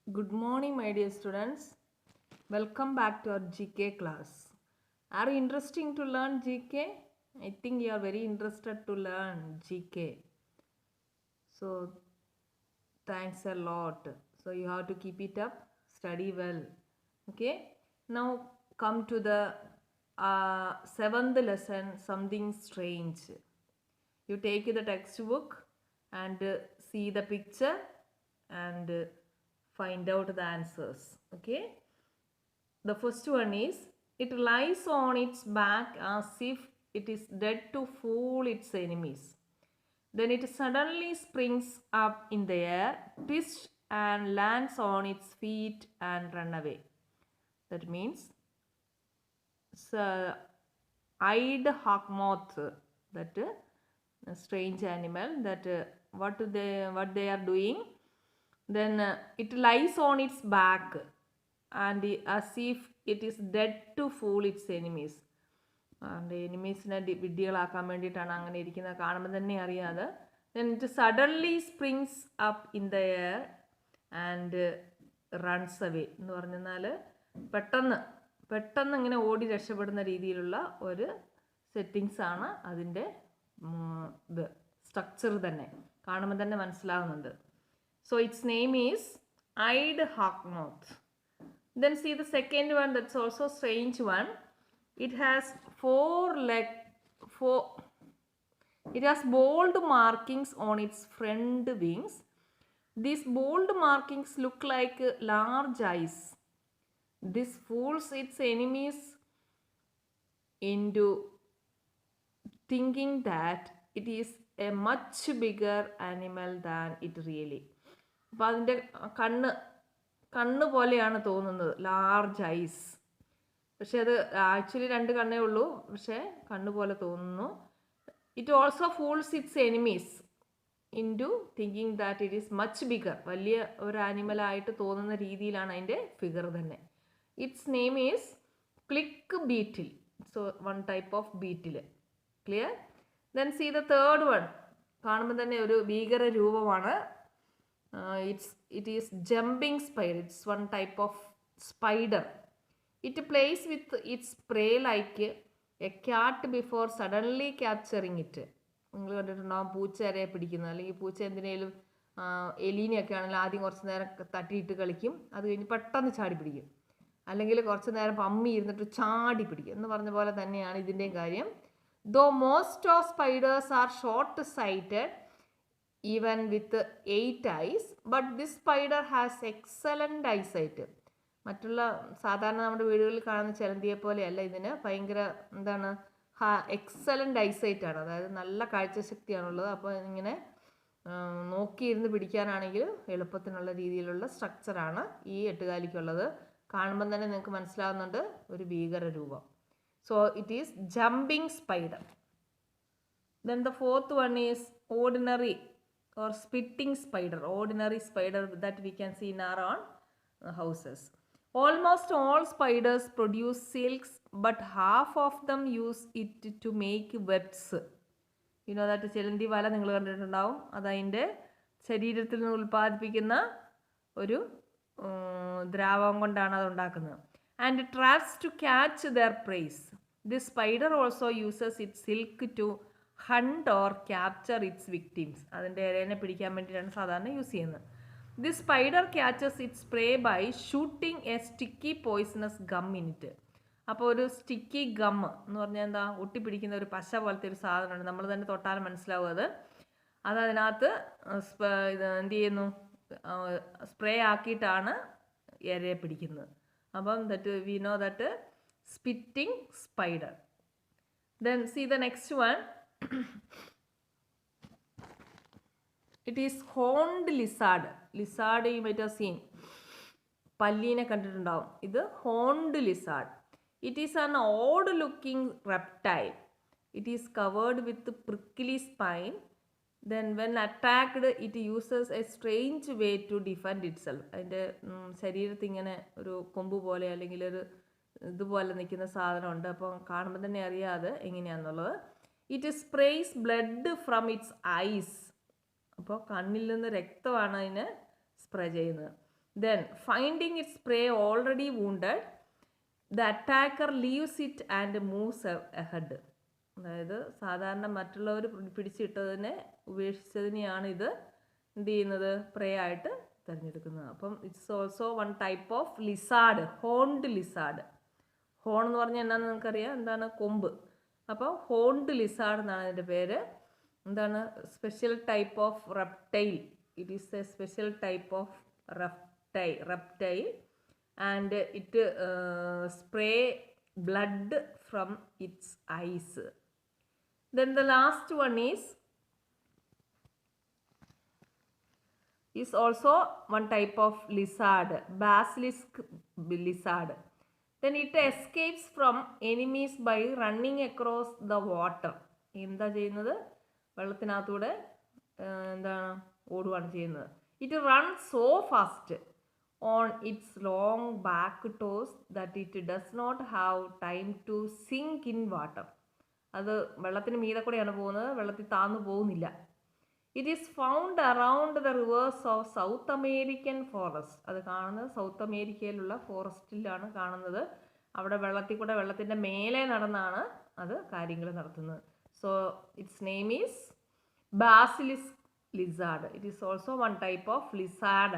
Good morning, my dear students. Welcome back to our GK class. Are you interested to learn GK? I think you are very interested to learn GK. So, thanks a lot. So, you have to keep it up, study well. Okay. Now, come to the seventh lesson, something strange. You take the textbook and see the picture and find out the answers. Okay. The first one is, it lies on its back as if it is dead to fool its enemies. Then it suddenly springs up in the air, twists and lands on its feet and run away. That means eyed hawk moth, that a strange animal, that what they are doing. Then it lies on its back and as if it is dead to fool its enemies. എനിമീസിനെ വിഡ്ഢികളാക്കാൻ വേണ്ടിയിട്ടാണ് അങ്ങനെ ഇരിക്കുന്നത്, കാണുമ്പോൾ തന്നെ അറിയാതെ. then it suddenly springs up in the air and runs away എന്ന് പറഞ്ഞാൽ പെട്ടെന്ന് ഇങ്ങനെ ഓടി രക്ഷപ്പെടുന്ന രീതിയിലുള്ള ഒരു സെറ്റിങ്സ് ആണ് അതിൻ്റെ ഇത് സ്ട്രക്ചർ തന്നെ കാണുമ്പോൾ തന്നെ മനസ്സിലാകുന്നുണ്ട്. So its name is eyed hawk moth. Then see the second one, that's also strange one. It has it has bold markings on its front wings. These bold markings look like large eyes. This fools its enemies into thinking that it is a much bigger animal than it really. അപ്പോൾ അതിൻ്റെ കണ്ണ് പോലെയാണ് തോന്നുന്നത്, large ice. പക്ഷെ അത് actually 2 കണ്ണേ ഉള്ളൂ, പക്ഷേ കണ്ണ് പോലെ തോന്നുന്നു. It also fools its enemies into thinking that it is much bigger. വലിയ ഒരു ആനിമലായിട്ട് തോന്നുന്ന രീതിയിലാണ് അതിൻ്റെ ഫിഗർ തന്നെ. Its name is click beetle. So one type of beetle. Clear? Then see the third one. കാണുമ്പോൾ തന്നെ ഒരു ഭീകര രൂപമാണ്. It is jumping spider. It's one type of spider. It plays with its prey like a cat before suddenly capturing it. നിങ്ങൾ കണ്ടിട്ടുണ്ടാവും പൂച്ചേരെ പിടിക്കുന്നത്, അല്ലെങ്കിൽ പൂച്ച എന്തിനേലും എലീനെയൊക്കെ ആണെങ്കിൽ ആദ്യം കുറച്ച് നേരം തട്ടിയിട്ട് കളിക്കും, അത് കഴിഞ്ഞ് പെട്ടെന്ന് ചാടി പിടിക്കും, അല്ലെങ്കിൽ കുറച്ച് നേരം പമ്മി ഇരുന്നിട്ട് ചാടി പിടിക്കും എന്ന് പറഞ്ഞ പോലെ തന്നെയാണ് ഇതിൻ്റെയും കാര്യം. Though most of spiders are short sighted even with 8 eyes, but this spider has excellent eyesight. മറ്റുള്ള സാധാരണ നമ്മുടെ വീടുകളിൽ കാണുന്ന ചിലന്തിയെ പോലെയല്ല, ഇതിന് ഭയങ്കര എന്താണ് എക്സലൻ്റ് ഐസൈറ്റ് ആണ്, അതായത് നല്ല കാഴ്ചശക്തിയാണുള്ളത്. അപ്പോൾ ഇങ്ങനെ നോക്കിയിരുന്ന് പിടിക്കാനാണെങ്കിൽ എളുപ്പത്തിനുള്ള രീതിയിലുള്ള സ്ട്രക്ചറാണ് ഈ എട്ടുകാലിക്കുള്ളത്. കാണുമ്പം തന്നെ നിങ്ങൾക്ക് മനസ്സിലാവുന്നുണ്ട് ഒരു ഭീകര രൂപം. So it is jumping spider. Then the fourth one is ordinary or spitting spider, ordinary spider that we can see in our own houses. Almost all spiders produce silks, but half of them use it to make webs. You know that ചിലന്തി വല നിങ്ങൾ കണ്ടിട്ടുണ്ടാവും, അതതിൻ്റെ ശരീരത്തിൽ നിന്ന് ഉൽപ്പാദിപ്പിക്കുന്ന ഒരു ദ്രാവകം കൊണ്ടാണ് അത് ഉണ്ടാക്കുന്നത്. And traps to catch their prey. This spider also uses its silk to hunt or capture its victims. അതിൻ്റെ ഇരേനെ പിടിക്കാൻ വേണ്ടിയിട്ടാണ് സാധാരണ യൂസ് ചെയ്യുന്നത്. This spider catches its prey by shooting a sticky poisonous gum in it. അപ്പോൾ ഒരു sticky gum എന്ന് പറഞ്ഞാൽ എന്താ, ഒട്ടിപ്പിടിക്കുന്ന ഒരു പശ പോലത്തെ ഒരു സാധനമുണ്ട്, നമ്മൾ തന്നെ തൊട്ടാൽ മനസ്സിലാവും അത്. അതിനകത്ത് എന്ത് ചെയ്യുന്നു, സ്പ്രേ ആക്കിയിട്ടാണ് ഇരയെ പിടിക്കുന്നത്. അപ്പം that we know that spitting spider. Then see the next one. It is horned lizard. Lizard you might have seen. പല്ലീനെ കണ്ടിട്ടുണ്ടാവും. ഇത് horned lizard. It is an odd looking reptile. It is covered with prickly spine. Then when attacked it uses a strange way to defend itself. അതിൻ്റെ ശരീരത്തിൽ ഇങ്ങനെ ഒരു കൊമ്പ് പോലെ അല്ലെങ്കിൽ ഒരു ഇതുപോലെ നിൽക്കുന്ന സാധനമുണ്ട്. അപ്പം കാണുമ്പോൾ തന്നെ അറിയാതെ എങ്ങനെയാണെന്നുള്ളത്. It sprays blood from its eyes. അപ്പോൾ കണ്ണിൽ നിന്ന് രക്തമാണ് അതിന് സ്പ്രേ ചെയ്യുന്നത്. Then finding its prey already wounded, the attacker leaves it and moves ahead. അതായത് സാധാരണ മറ്റുള്ളവർ പിടിച്ചിട്ടതിനെ ഉപേക്ഷിച്ചതിനെയാണ് ഇത് എന്ത് ചെയ്യുന്നത്, പ്രേ ആയിട്ട് തിരഞ്ഞെടുക്കുന്നത്. അപ്പം it's also one type of lizard, ഹോൺഡ് lizard. Horn എന്ന് പറഞ്ഞാൽ എന്നാന്ന് നിങ്ങൾക്കറിയാം, എന്താണ്, കൊമ്പ്. അപ്പോൾ ഹോൺഡ് ലിസാർഡ് എന്നാണ് അതിൻ്റെ പേര്. എന്താണ്, special type of reptile. It is A special type of reptile and it spray blood from its eyes. Then the last one is also one type of lizard, basilisk lizard. Then it escapes from enemies by running across the water. എന്താ ചെയ്യുന്നത്, വെള്ളത്തിനകത്തൂടെ എന്താണ്, ഓടുകയാണ് ചെയ്യുന്നത്. It runs so fast on its long back toes that it does not have time to sink in water. അത് വെള്ളത്തിന് മീതെ കൂടെയാണ് പോകുന്നത്, വെള്ളത്തിൽ താന്നു പോകുന്നില്ല. It is found around the rivers of South American forest. അത് കാണുന്നത് സൗത്ത് അമേരിക്കയിലുള്ള ഫോറസ്റ്റിലാണ് കാണുന്നത്. അവിടെ വെള്ളത്തിൽ കൂടെ, വെള്ളത്തിൻ്റെ മേലെ നടന്നാണ് അത് കാര്യങ്ങൾ നടത്തുന്നത്. So it's name is basilisk lizard. It is also one type of lizard.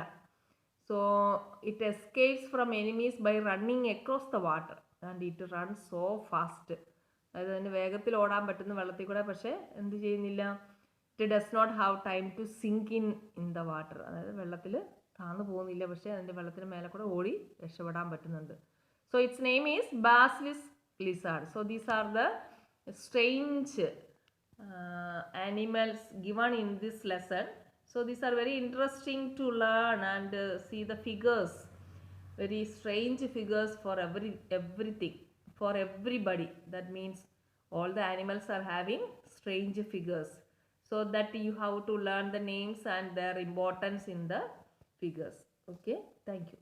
So it escapes from enemies by running across the water and it runs so fast. അതായത് അതിന് വേഗത്തിൽ ഓടാൻ പറ്റുന്ന വെള്ളത്തിൽ കൂടെ, പക്ഷേ എന്ത് ചെയ്യുന്നില്ല, it does not have time to sink in the water. അതായത് വെള്ളത്തിൽ താന്നു പോകുന്നില്ല, പക്ഷേ അതിൻ്റെ വെള്ളത്തിന് മേലെ കൂടെ ഓടി രക്ഷപ്പെടാൻ പറ്റുന്നുണ്ട്. So it's name is basilisk lizard. So these are the strange animals given in this lesson. So these are very interesting to learn and see the figures, very strange figures for everything, for everybody. That means all the animals are having strange figures, so that you have to learn the names and their importance in the figures. Okay, thank you.